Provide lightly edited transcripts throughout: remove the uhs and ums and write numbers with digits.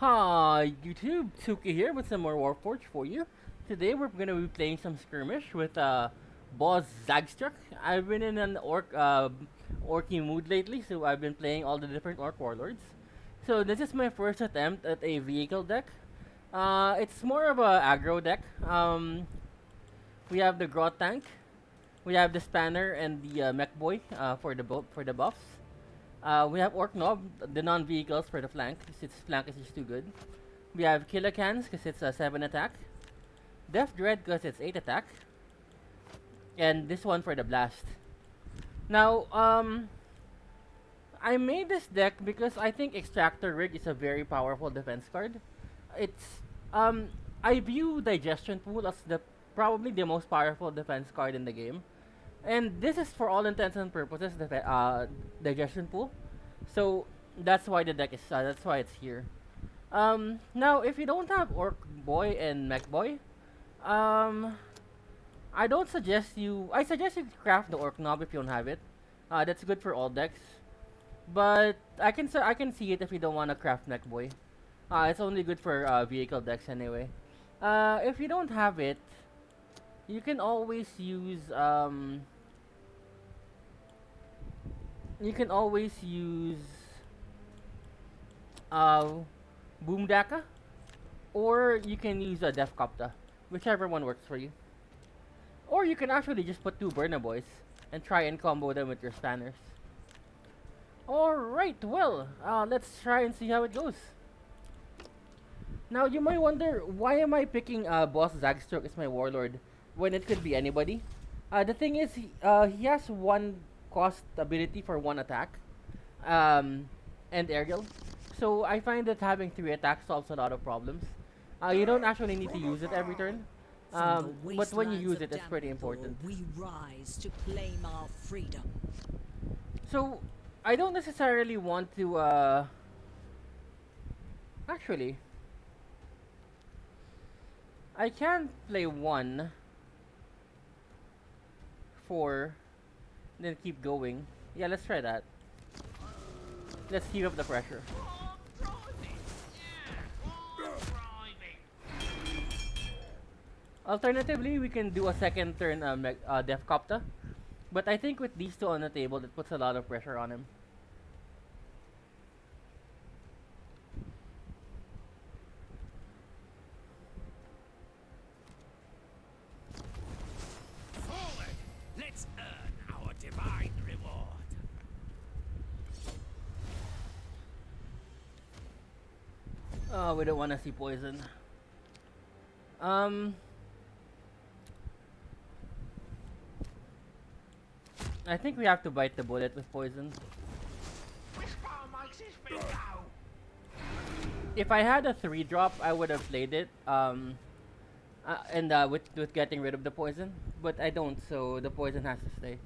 Hi YouTube, Tuki here with some more Warforged for you. Today we're gonna be playing some skirmish with boss Zagstruk. I've been in an orky mood lately, so I've been playing all the different orc warlords. So this is my first attempt at a vehicle deck. It's more of a aggro deck. We have the Grot tank, we have the Spanner and the Mech Boy for the buffs. We have Orc Nob, the non-vehicles for the flank, because its flank is just too good. We have Killicans, because it's a 7 attack. Death Dread, because it's 8 attack. And this one for the blast. Now, I made this deck because I think Extractor Rig is a very powerful defense card. It's, I view Digestion Pool as probably the most powerful defense card in the game. And this is for all intents and purposes the Digestion Pool. So that's why the deck is that's why it's here. Now if you don't have Orc Boy and Mech Boy, um, I suggest you craft the Orc Knob if you don't have it. That's good for all decks. But I can see it if you don't want to craft Mech Boy. It's only good for vehicle decks anyway. If you don't have it, you can always use uh, Boomdaka, or you can use a Defcopta, whichever one works for you. Or you can actually just put two Burna Boys and try and combo them with your Spanners. Alright, well, let's try and see how it goes. Now, you might wonder, why am I picking Boss Zagstruk as my Warlord when it could be anybody? The thing is, he has one cost ability for one attack, and aerial. So I find that having 3 attacks solves a lot of problems. You don't actually need to use it every turn, but when you use it, it's pretty important. We rise to claim our freedom. So I don't necessarily want to. Actually, I can play 1, 4, then keep going. Yeah, let's try that. Let's keep up the pressure. Alternatively, we can do a second turn Defcopta. But I think with these two on the table, that puts a lot of pressure on him. Forward! Let's earn our divine reward. Oh, we don't want to see poison. I think we have to bite the bullet with poison. If I had a 3-drop, I would have played it. And with getting rid of the poison, but I don't, so the poison has to stay.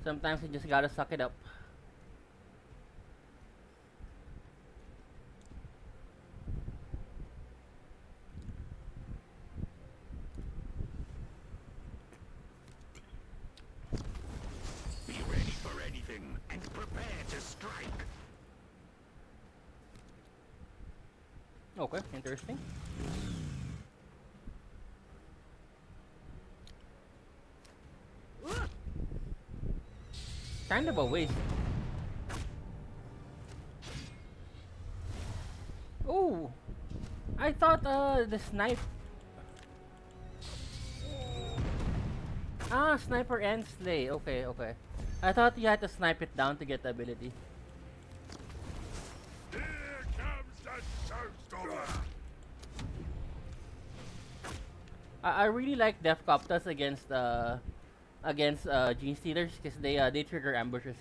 Sometimes you just gotta suck it up. Be ready for anything and prepare to strike. Okay, interesting. Kind of a waste. Oh, I thought the snipe. Ah, sniper and slay. Okay, okay. I thought you had to snipe it down to get the ability. Here comes the showstopper. I really like Defcoptas against Gene Stealers because they trigger ambushes.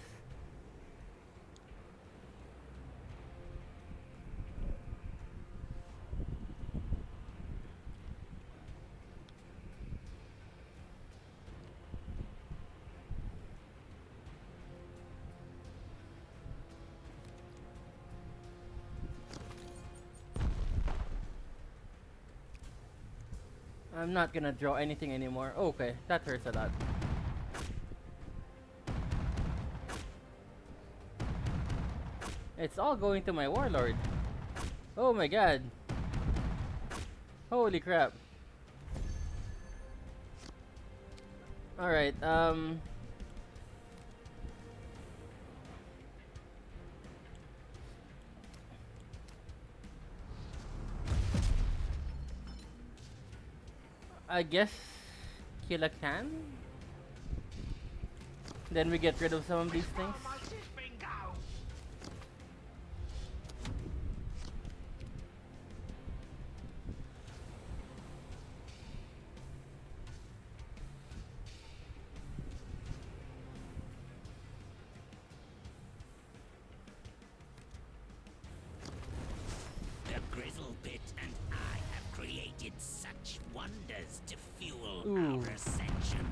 I'm not gonna draw anything anymore. Okay, that hurts a lot. It's all going to my warlord. Oh my god. Holy crap. Alright, I guess kill a can? Then we get rid of some of these things. The Grizzle Pit and I have created such wonders to fuel Ooh. our ascension.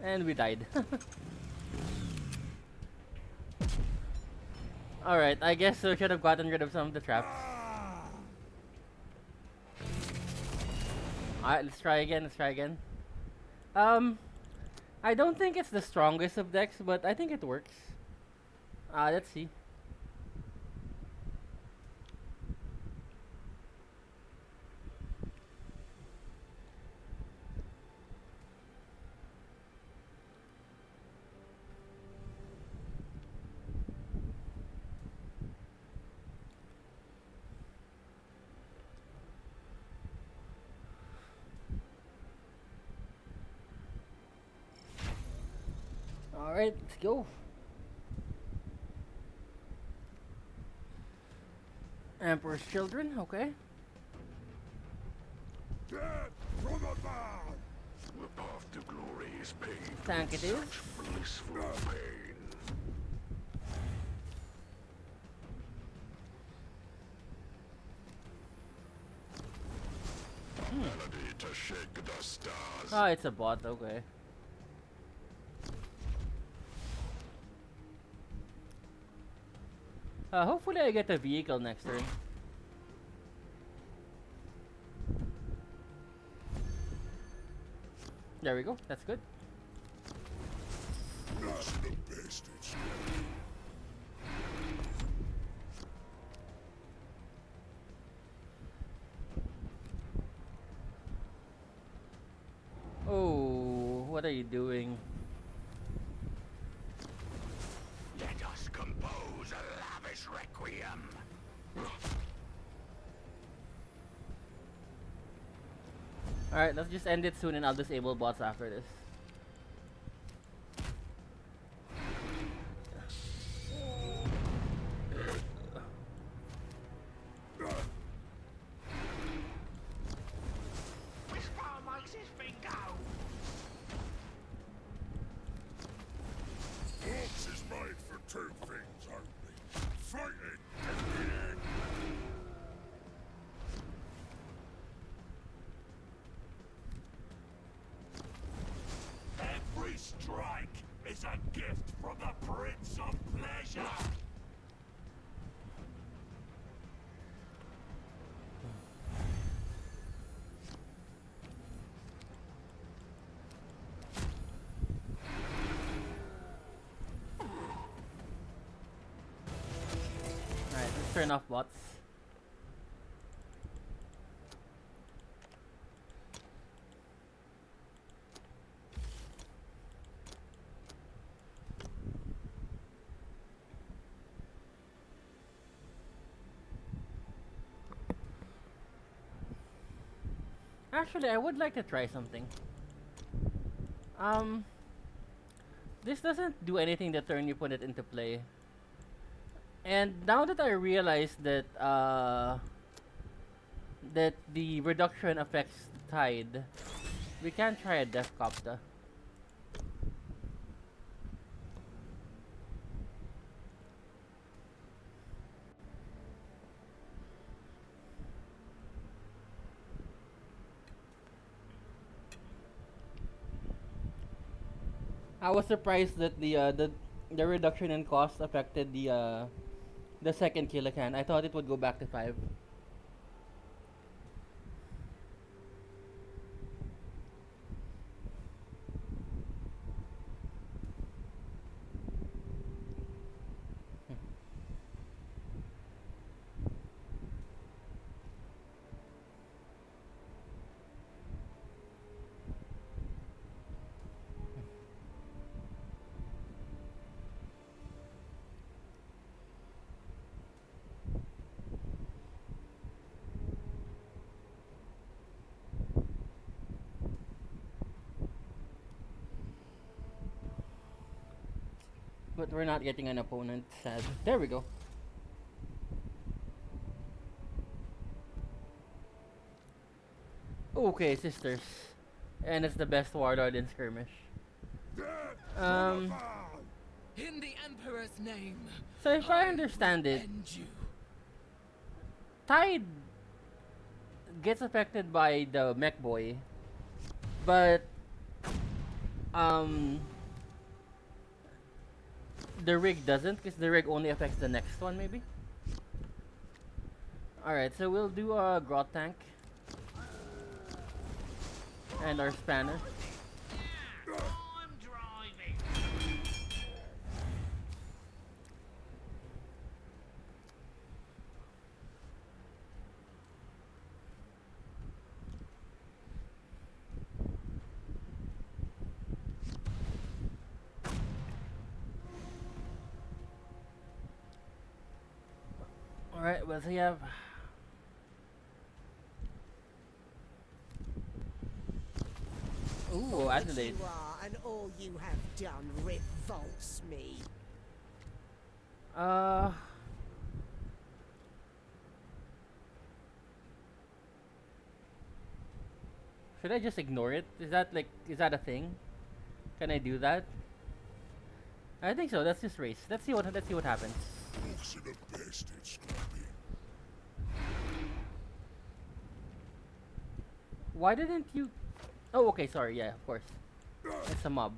And we died. Alright, I guess we should have gotten rid of some of the traps. Alright, let's try again, let's try again. I don't think it's the strongest of decks, but I think it works. Let's see. Alright, let's go. Emperor's Children, okay. Death from above! The path to glory is paved Tank with it is. such blissful pain. Melody to shake the stars. Ah, it's a bot, okay. Hopefully I get a vehicle next turn. There we go, that's good. That's the best it's Oh, what are you doing? Let us compose a lavish requiem. Alright, let's just end it soon and I'll disable bots after this. Which part makes his bingo? Force is made for two things only. Fighting and winning. Every strike is a gift from the Prince of Pleasure. Alright, let's turn off bots. Actually, I would like to try something. This doesn't do anything the turn you put it into play. And now that I realize that that the reduction affects the tide, we can try a Death Copta. I was surprised that the The reduction in cost affected the second kilocan. I thought it would go back to 5. But we're not getting an opponent. Sad. There we go. Okay, sisters. And it's the best warlord in Skirmish. Um, In the Emperor's name, so if I understand it, end you. Tide gets affected by the mech boy, but um, the rig doesn't, because the rig only affects the next one, maybe. Alright, so we'll do a grot tank and our spanner. I'm driving. Alright, well, so you have ooh, What Adelaide. you are and all you have done revolts me. Uh, should I just ignore it? Is that a thing? Can I do that? I think so. Let's just race. Let's see what happens. Why didn't you? Oh, okay. Sorry. Yeah, of course. It's a mob.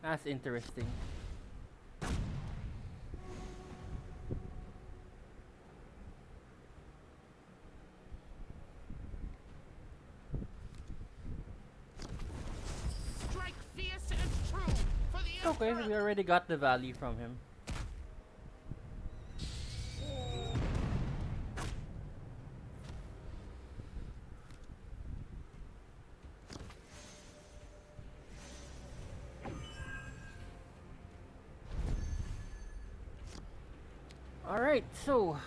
That's interesting. Strike fierce and true for the Okay, we already got the value from him. Alright, so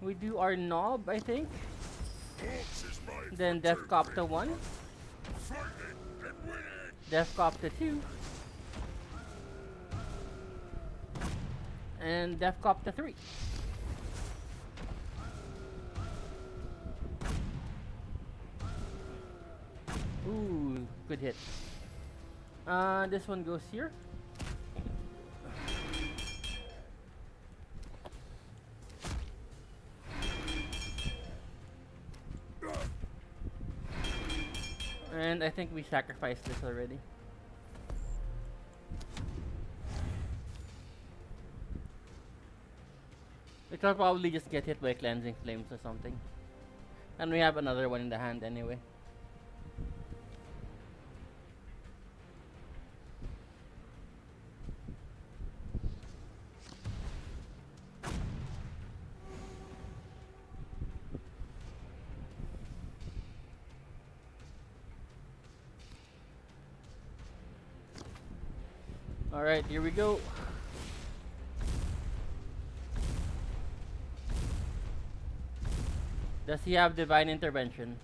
we do our knob, I think. Then Death Cop to 1. Death Cop to 2. And Death Cop to 3. Ooh, good hit. This one goes here. And I think we sacrificed this already. It will probably just get hit by cleansing flames or something. And we have another one in the hand anyway. Alright, here we go. Does he have divine intervention?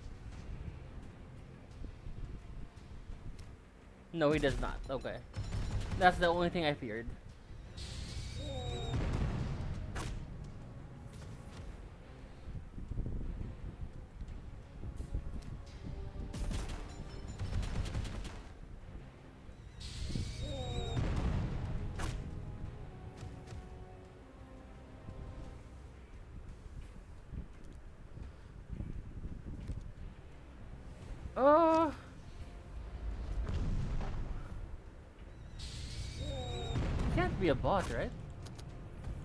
No, he does not. Okay. That's the only thing I feared. must be a bot, right?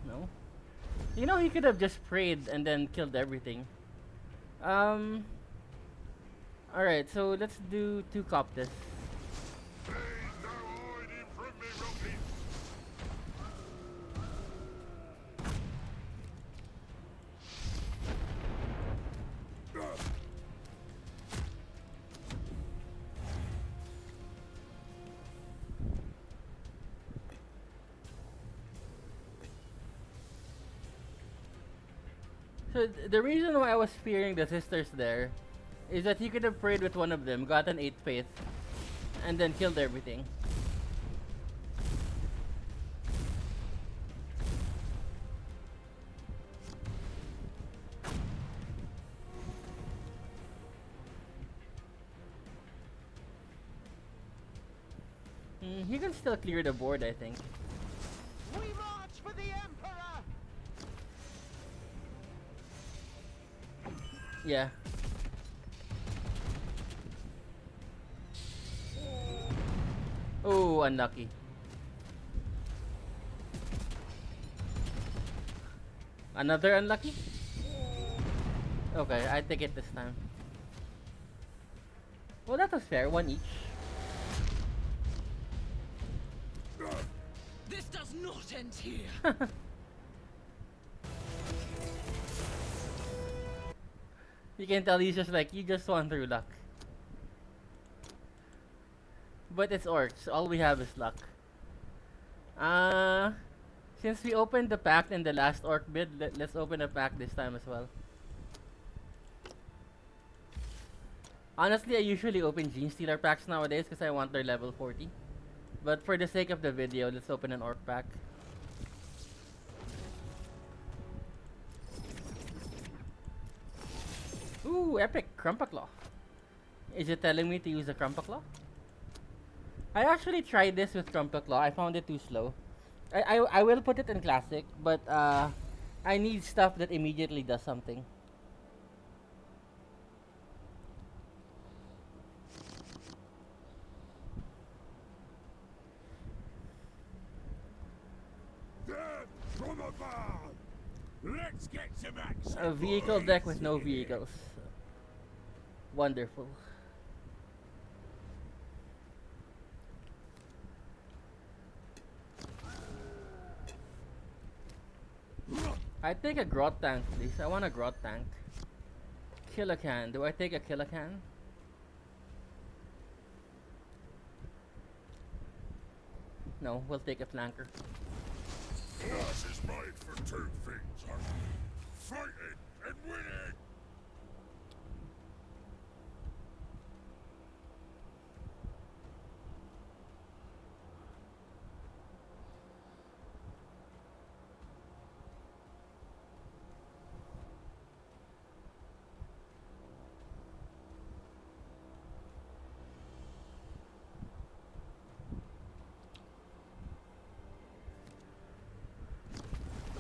No. You know, he could have just prayed and then killed everything. Alright, so let's do 2 Coptus. So the reason why I was fearing the sisters there is that he could have prayed with one of them, got an 8th faith, and then killed everything. He can still clear the board, I think. We march for the Emperor! Yeah. Oh, unlucky. Another unlucky? Okay, I take it this time. Well, that was fair. 1 each. This does not end here. You can tell he's just like, you just won through luck. But it's orcs. All we have is luck. Since we opened the pack in the last orc bid, let's open a pack this time as well. Honestly, I usually open Gene Stealer packs nowadays because I want their level 40. But for the sake of the video, let's open an orc pack. Ooh, epic! Crumpaclaw. Is it telling me to use a Crumpaclaw? I actually tried this with Crumpaclaw. I found it too slow. I will put it in classic, but I need stuff that immediately does something. From above! Let's get some action! A vehicle deck with no vehicles. Wonderful. I take a Grot Tank, please. I want a Grot Tank. Killacan. Do I take a Killacan? No, we'll take a Flanker. Class is made for 2 things, honey. Fighting and winning!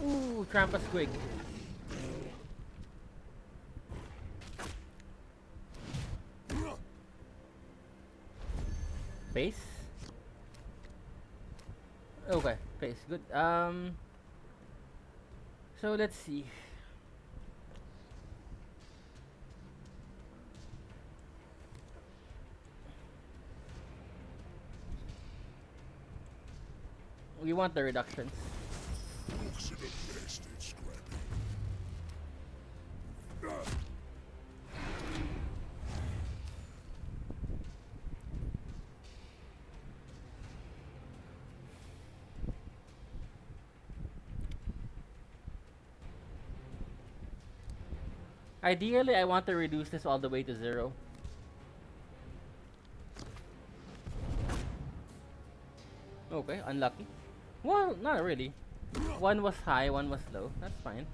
Ooh, Trampa Squig. Base? Okay, base. Good. So let's see. We want the reductions. Looks at the best in scrapping. Ideally, I want to reduce this all the way to 0. Okay, unlucky. Well, not really. One was high, one was low. That's fine.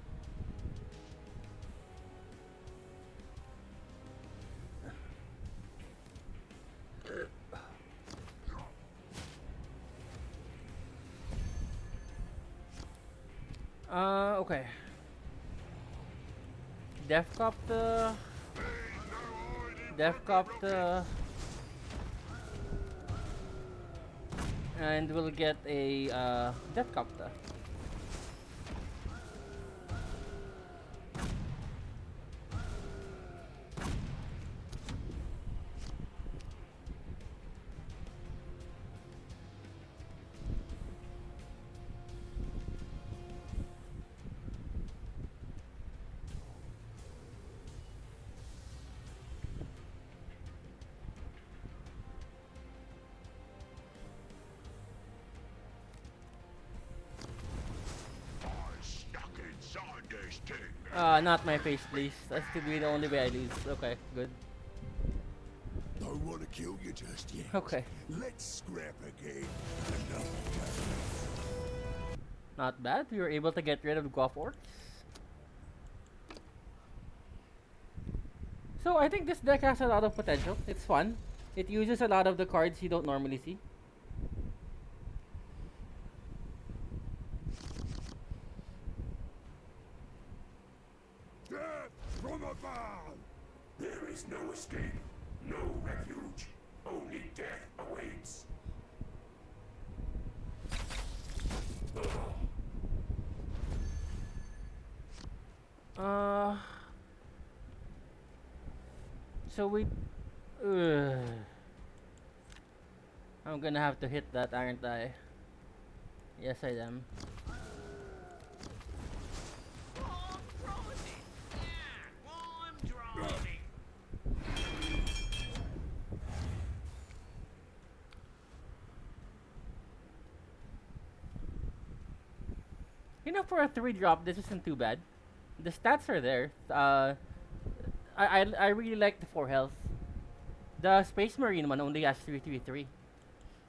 Okay. Defcopter. And we'll get a Death Copter. Not my face, please. That could be the only way I lose. Okay, good. Don't want to kill you just yet. Okay. Let's scrap again. Not bad. We were able to get rid of Goth Orcs. So I think this deck has a lot of potential. It's fun. It uses a lot of the cards you don't normally see. Death from above! There is no escape, no refuge. Only death awaits. So we... I'm gonna have to hit that, aren't I? Yes, I am. I'm driving. Yeah, I'm driving. You know, for a 3-drop, this isn't too bad. The stats are there. I really like the 4 health. The Space Marine one only has 333.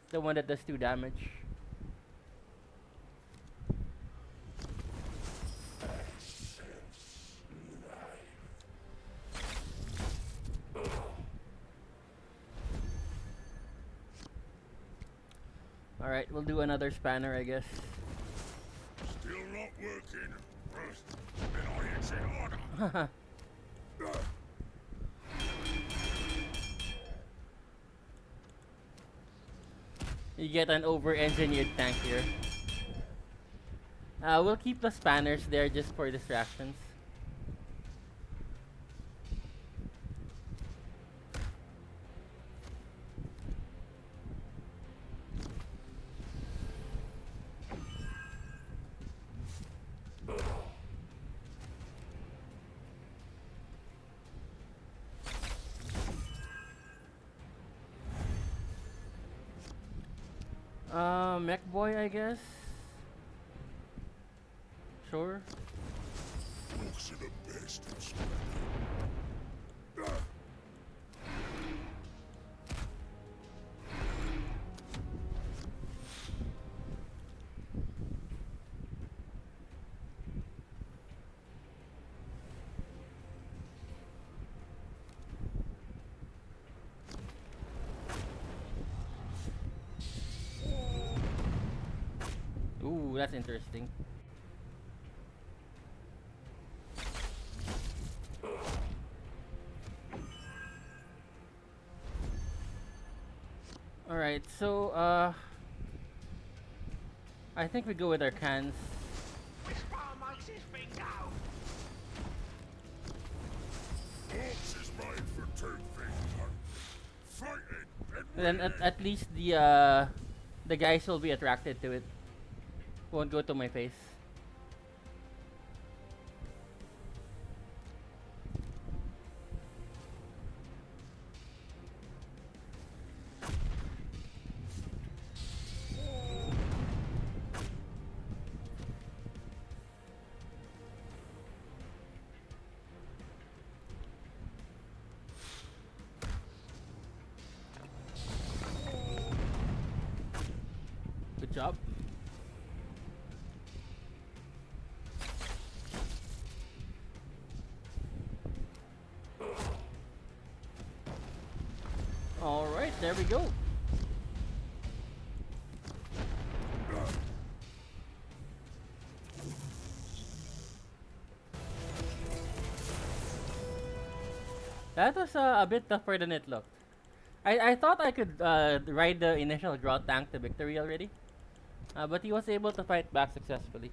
The one that does 2 damage. Alright, we'll do another spanner, I guess. Still not working. Then I hit it harder. You get an over-engineered tank here. We'll keep the spanners there just for distractions. Mech Boy, I guess. Sure. Orcs are the best at scrapping. Ooh, that's interesting. Alright, so I think we go with our cans. Which one makes his bingo? Orcs is made for 2 things only. Fighting and Then at least the guys will be attracted to it. Won't go to my face. Good job. Alright, there we go. That was a bit tougher than it looked. I thought I could ride the initial draw tank to victory already, but he was able to fight back successfully.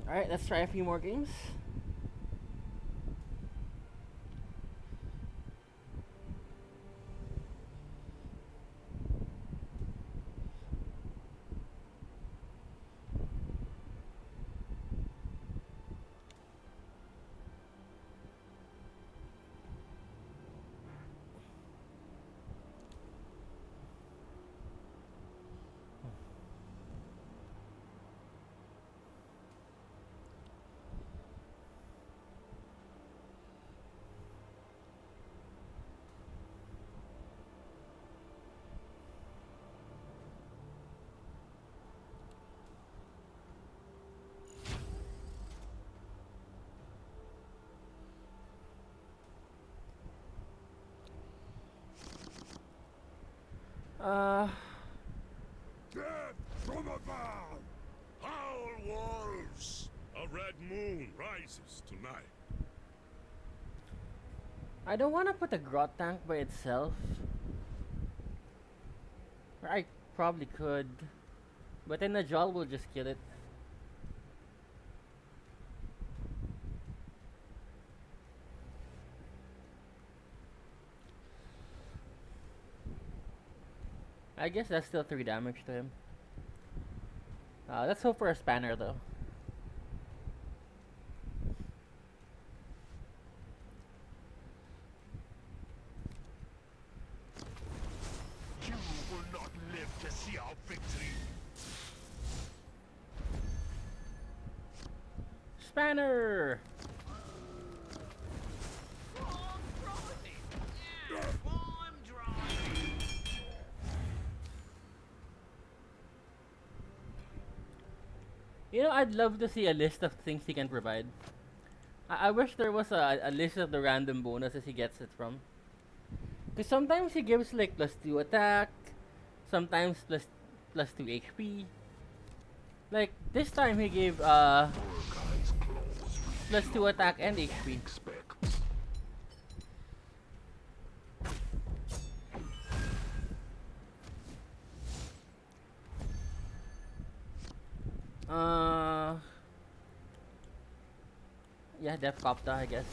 Alright, let's try a few more games. Uh, Death from above! Howl, wolves! A red moon rises tonight. I don't want to put a grot tank by itself. I probably could, but then the Jol will just kill it. I guess that's still 3 damage to him. Let's hope for a spanner though. You will not live to see our victory. Spanner! You know, I'd love to see a list of things he can provide. I wish there was a list of the random bonuses he gets it from. Because sometimes he gives like +2 attack, sometimes plus 2 HP. Like this time he gave +2 attack and HP. Yeah, Def Copta, I guess.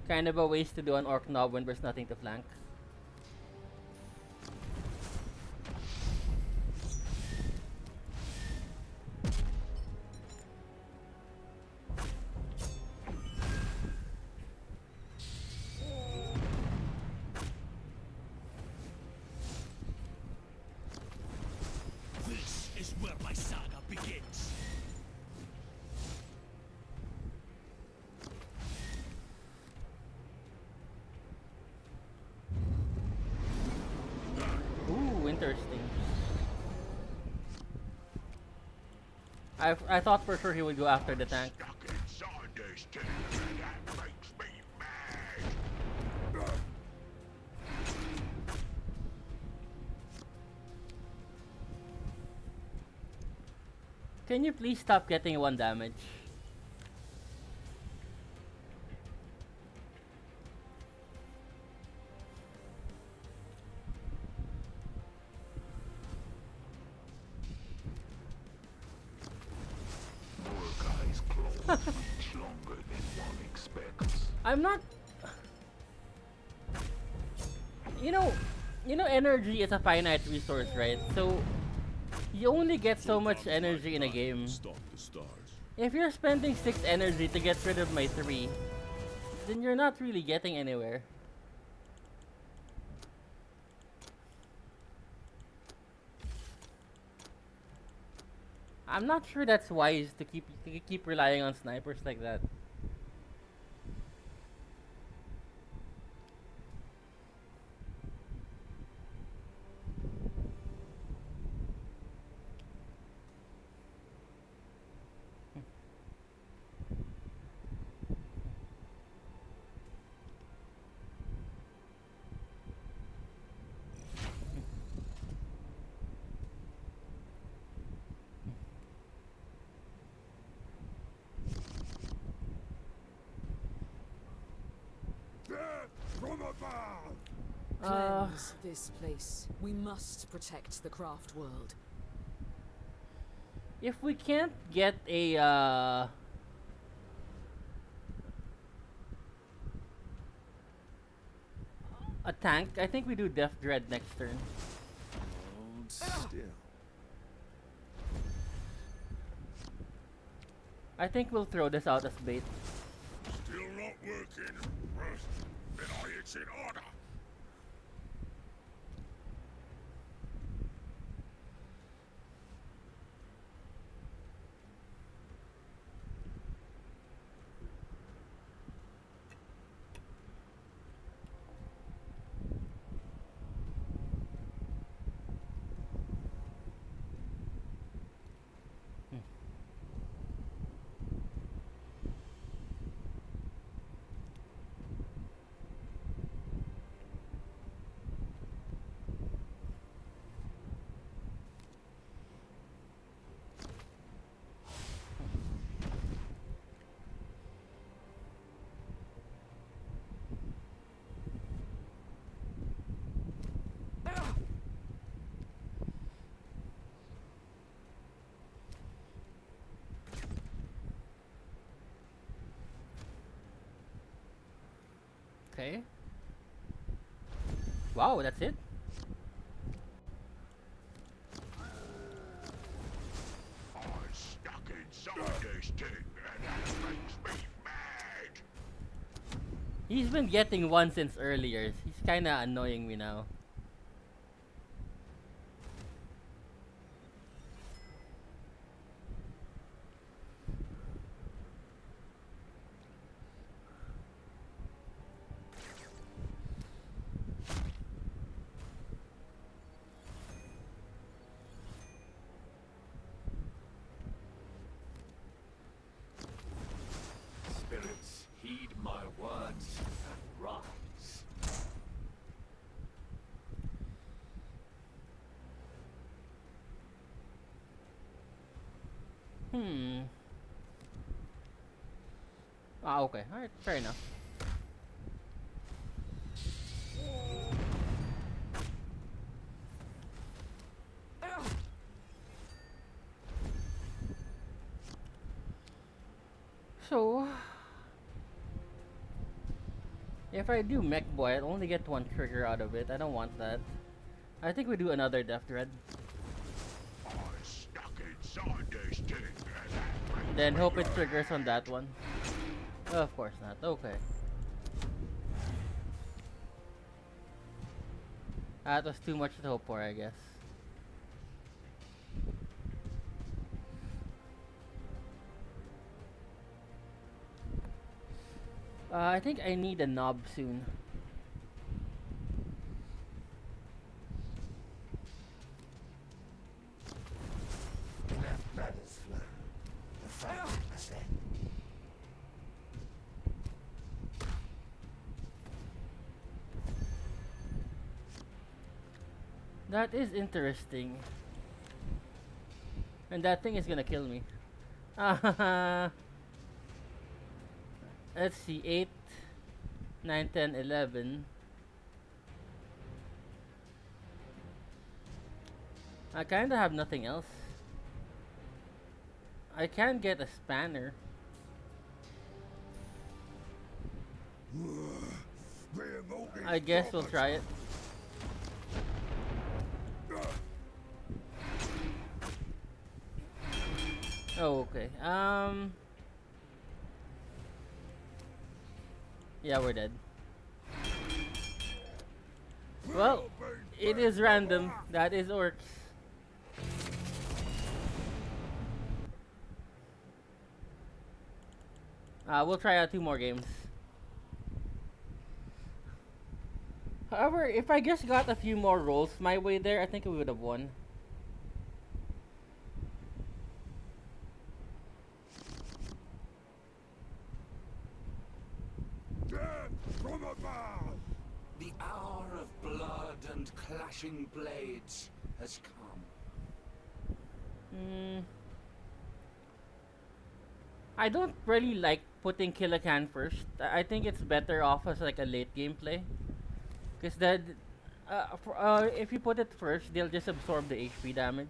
Kind of a waste to do an Orc Knob when there's nothing to flank. This is where my saga begins. Ooh, interesting. I thought for sure he would go after the tank. Stuck inside this thing, that makes me mad. Can you please stop getting 1 damage? Mordecai's claws reach longer than one expects. I'm not. You know, energy is a finite resource, right? So you only get so much energy in a game. Stalk the stars. If you're spending 6 energy to get rid of my 3, then you're not really getting anywhere. I'm not sure that's wise to keep relying on snipers like that. Cleanse this place. We must protect the craft world. If we can't get a tank, I think we do Death Dread next turn. Hold still. I think we'll throw this out as bait. Still not working. Then it's in order. Okay. Wow, that's it? I'm stuck inside this thing, and that makes me mad. He's been getting one since earlier. He's kinda annoying me now. Spirits, heed my words and rise. Ah, okay. Alright, fair enough. So, if I do Mech Boy, I'll only get one trigger out of it. I don't want that. I think we do another Death Dread. I'm stuck inside this thing, and that makes Then hope it triggers on that one. Of course not. Okay. That was too much to hope for, I guess. I think I need a knob soon. Let blood is flow. The fight must end. That is interesting. And that thing is gonna kill me. Let's see, 8, 9, 10, 11. I kinda have nothing else. I can get a spanner. I guess we'll try it. Oh, okay. Yeah, we're dead. Well, it is random. That is orcs. We'll try out 2 more games. However, if I just got a few more rolls my way there, I think we would have won. Death from above! The hour of blood and clashing blades has come. I don't really like putting Killacan first. I think it's better off as like a late game play. Because if you put it first, they'll just absorb the HP damage.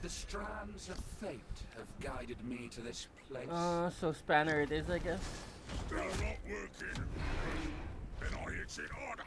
The strands of fate have guided me to this place. So spanner it is, I guess. Still not working. Then I exit order.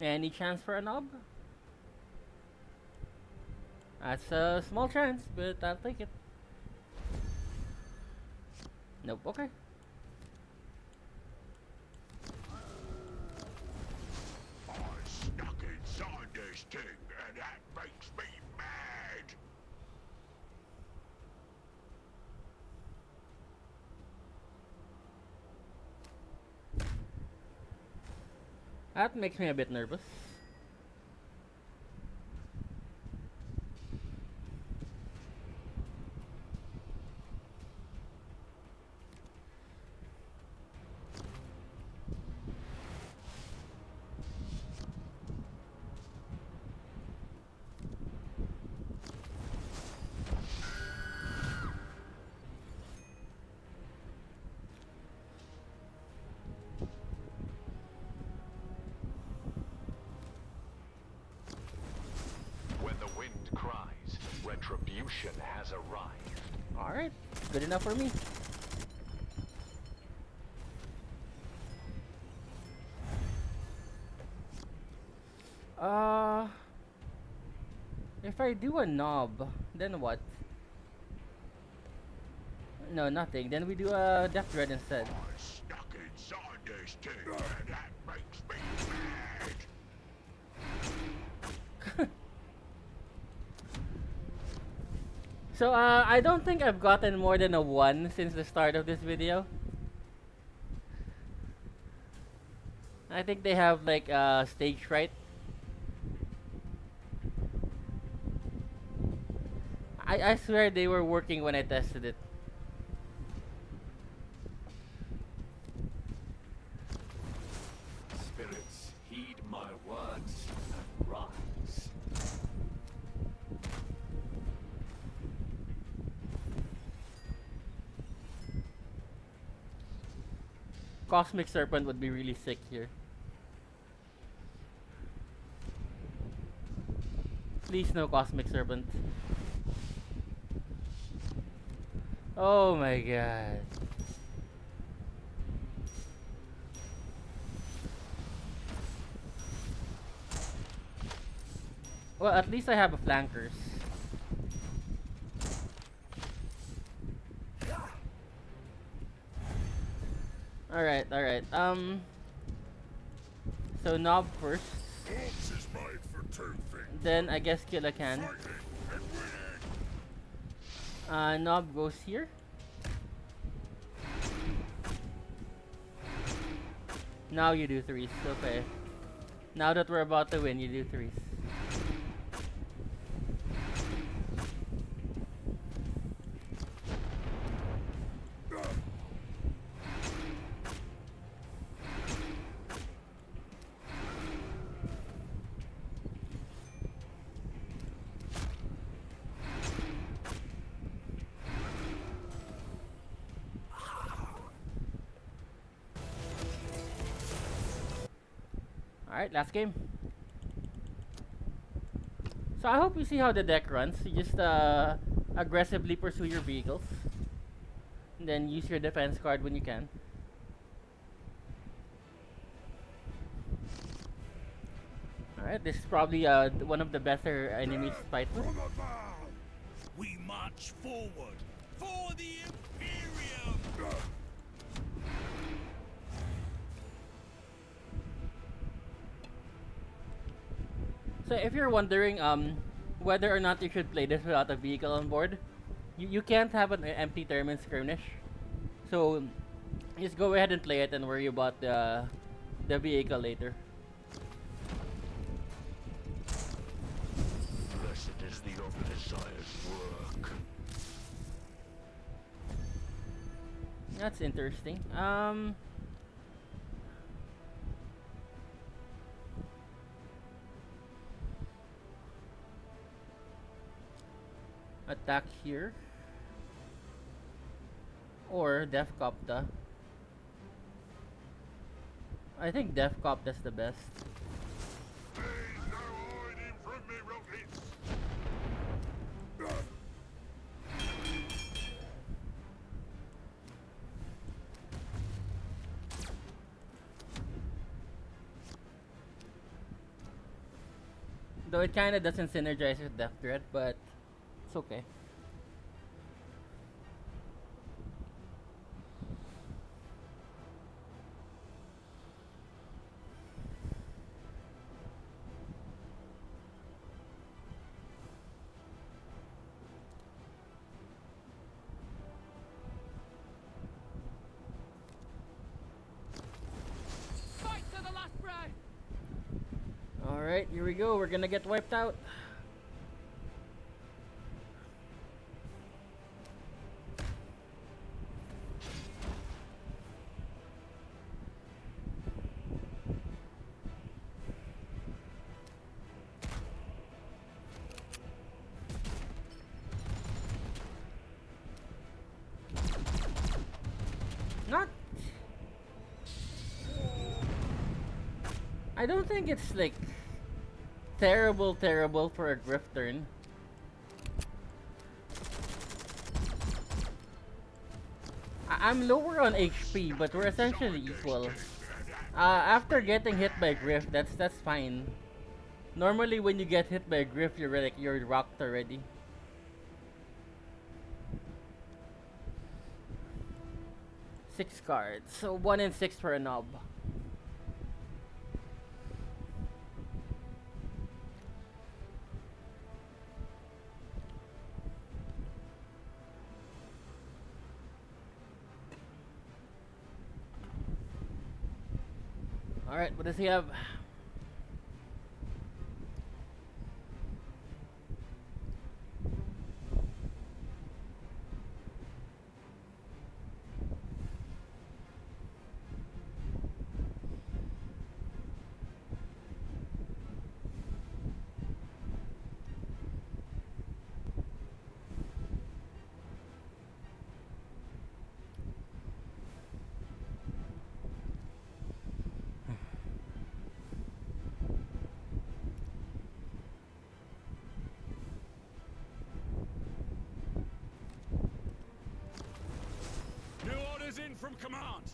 Any chance for a knob? That's a small chance, but I'll take it. Nope, okay. I stuck inside this thing, and that makes me mad. That makes me a bit nervous. When the wind cries, retribution has arrived. Alright, good enough for me. If I do a knob, then what? No, nothing. Then we do a Death Dread instead. I stuck inside this thing, and that makes me mad. So, I don't think I've gotten more than a 1 since the start of this video. I think they have like stage fright. I swear they were working when I tested it. Spirits, heed my words and rise. Cosmic Serpent would be really sick here. Please no Cosmic Serpent. Oh my god. Well, at least I have a flankers. Alright, alright. So knob first. Corpse is made for two things. Then I guess kill a can. Fighting and winning. Knob goes here. Now you do threes, okay. Now that we're about to win, you do threes. Alright, last game. So I hope you see how the deck runs. You just aggressively pursue your vehicles. And then use your defense card when you can. Alright, this is probably one of the better enemies to fight with. From above, we march forward for the Imperium. So if you're wondering whether or not you should play this without a vehicle on board, you can't have an empty term in Skirmish. So just go ahead and play it and worry about the vehicle later. Blessed is the undesired work. That's interesting. Attack here. Or Def Copta. I think Def Copta's the best. There's no hiding from me, rockets. Though it kinda doesn't synergize with Death Dread, but it's okay. Fight to the last breath! Alright, here we go. We're gonna get wiped out. Not. I don't think it's like terrible for a Griff turn. I'm lower on HP, but we're essentially equal. After getting hit by Griff, that's fine. Normally, when you get hit by Griff, you're rocked already. Six cards, so 1 in 6 for a knob. Alright, what does he have? New orders in from command.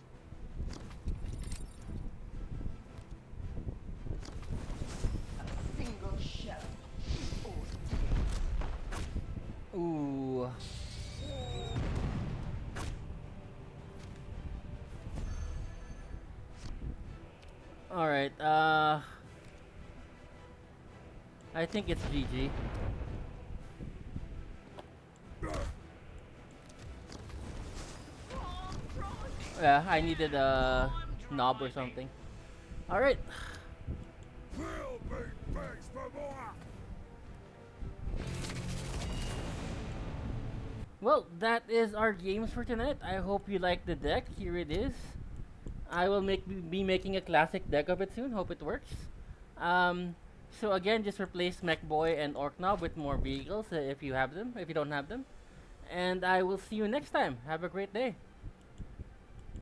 Single shell. Ooh. Alright, I think it's GG. Yeah, I needed a knob or something. Alright. We'll be fixed for more. Well, that is our games for tonight. I hope you like the deck. Here it is. I will be making a classic deck of it soon. Hope it works. So again, just replace Mech Boy and Orc Knob with more vehicles if you have them. If you don't have them, and I will see you next time. Have a great day.